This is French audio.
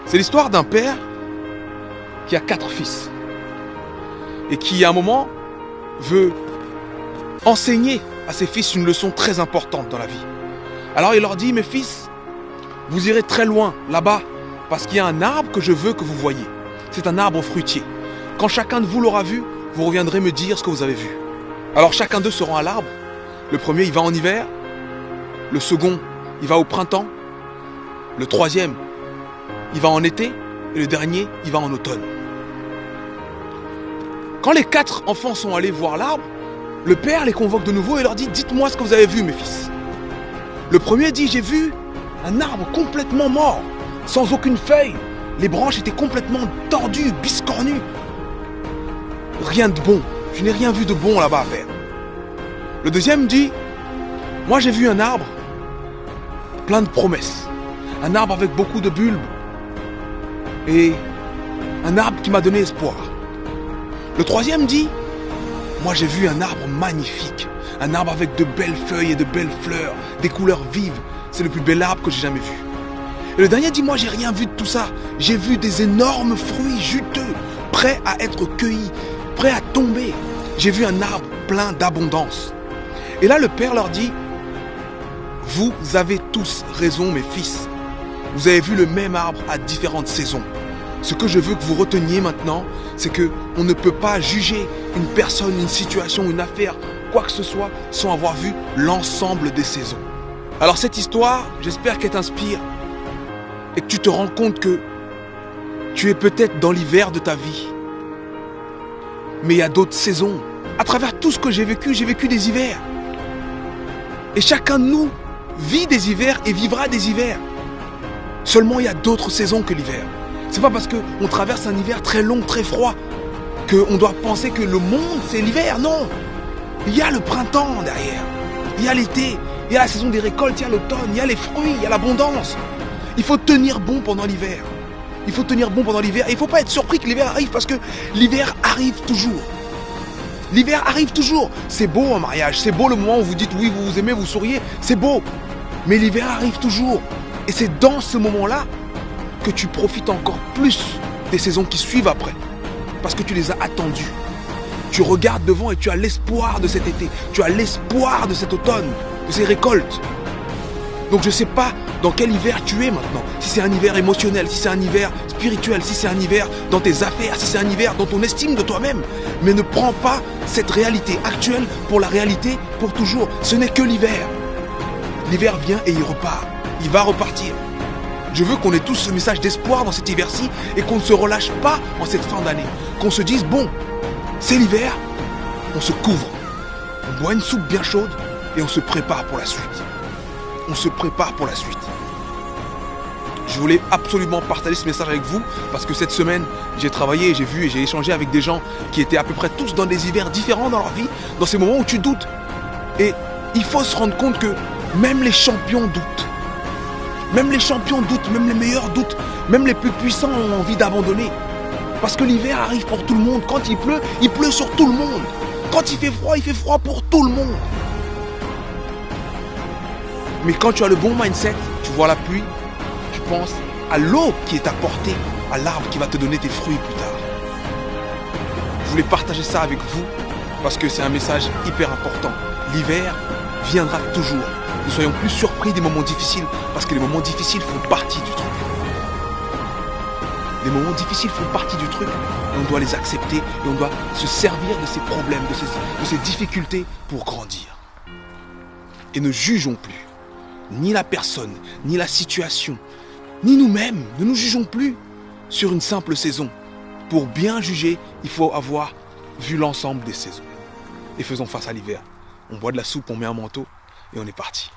C'est l'histoire d'un père qui a 4 fils et qui, à un moment, veut enseigner à ses fils une leçon très importante dans la vie. Alors il leur dit, mes fils, vous irez très loin là-bas parce qu'il y a un arbre que je veux que vous voyiez. C'est un arbre fruitier. Quand chacun de vous l'aura vu, vous reviendrez me dire ce que vous avez vu. Alors chacun d'eux se rend à l'arbre. Le premier, il va en hiver. Le second, il va au printemps. Le troisième, il va en été. Et le dernier, il va en automne. Quand les 4 enfants sont allés voir l'arbre, le père les convoque de nouveau et leur dit, dites-moi ce que vous avez vu, mes fils. Le premier dit, j'ai vu un arbre complètement mort, sans aucune feuille. Les branches étaient complètement tordues, biscornues. Rien de bon. Je n'ai rien vu de bon là-bas à faire. Le deuxième dit, moi j'ai vu un arbre plein de promesses. Un arbre avec beaucoup de bulbes. Et un arbre qui m'a donné espoir. Le troisième dit, moi j'ai vu un arbre magnifique. Un arbre avec de belles feuilles et de belles fleurs, des couleurs vives. C'est le plus bel arbre que j'ai jamais vu. Et le dernier dit, moi j'ai rien vu de tout ça. J'ai vu des énormes fruits juteux, prêts à être cueillis, prêts à tomber. J'ai vu un arbre plein d'abondance. Et là le père leur dit, vous avez tous raison mes fils. Vous avez vu le même arbre à différentes saisons. Ce que je veux que vous reteniez maintenant, c'est que on ne peut pas juger une personne, une situation, une affaire, quoi que ce soit, sans avoir vu l'ensemble des saisons. Alors cette histoire, j'espère qu'elle t'inspire et que tu te rends compte que tu es peut-être dans l'hiver de ta vie. Mais il y a d'autres saisons. À travers tout ce que j'ai vécu des hivers. Et chacun de nous vit des hivers et vivra des hivers. Seulement, il y a d'autres saisons que l'hiver. C'est pas parce qu'on traverse un hiver très long, très froid, qu'on doit penser que le monde, c'est l'hiver. Non. Il y a le printemps derrière. Il y a l'été. Il y a la saison des récoltes. Il y a l'automne. Il y a les fruits. Il y a l'abondance. Il faut tenir bon pendant l'hiver. Il faut tenir bon pendant l'hiver. Et il ne faut pas être surpris que l'hiver arrive parce que l'hiver arrive toujours. L'hiver arrive toujours. C'est beau un mariage. C'est beau le moment où vous dites oui, vous vous aimez, vous souriez. C'est beau. Mais l'hiver arrive toujours. Et c'est dans ce moment-là que tu profites encore plus des saisons qui suivent après. Parce que tu les as attendues. Tu regardes devant et tu as l'espoir de cet été. Tu as l'espoir de cet automne, de ces récoltes. Donc je ne sais pas dans quel hiver tu es maintenant. Si c'est un hiver émotionnel, si c'est un hiver spirituel, si c'est un hiver dans tes affaires, si c'est un hiver dans ton estime de toi-même. Mais ne prends pas cette réalité actuelle pour la réalité pour toujours. Ce n'est que l'hiver. L'hiver vient et il repart. Il va repartir. Je veux qu'on ait tous ce message d'espoir dans cet hiver-ci et qu'on ne se relâche pas en cette fin d'année. Qu'on se dise, bon, c'est l'hiver, on se couvre. On boit une soupe bien chaude et on se prépare pour la suite. On se prépare pour la suite. Je voulais absolument partager ce message avec vous parce que cette semaine, j'ai travaillé, j'ai vu et j'ai échangé avec des gens qui étaient à peu près tous dans des hivers différents dans leur vie, dans ces moments où tu doutes. Et il faut se rendre compte que même les champions doutent. Même les champions doutent, même les meilleurs doutent, même les plus puissants ont envie d'abandonner. Parce que l'hiver arrive pour tout le monde. Quand il pleut sur tout le monde. Quand il fait froid pour tout le monde. Mais quand tu as le bon mindset, tu vois la pluie, tu penses à l'eau qui est apportée, à l'arbre qui va te donner tes fruits plus tard. Je voulais partager ça avec vous parce que c'est un message hyper important. L'hiver viendra toujours. Ne soyons plus surpris des moments difficiles parce que les moments difficiles font partie du truc. Les moments difficiles font partie du truc et on doit les accepter et on doit se servir de ces problèmes, de ces difficultés pour grandir. Et ne jugeons plus. Ni la personne, ni la situation, ni nous-mêmes. Ne nous jugeons plus sur une simple saison. Pour bien juger, il faut avoir vu l'ensemble des saisons. Et faisons face à l'hiver. On boit de la soupe, on met un manteau et on est parti.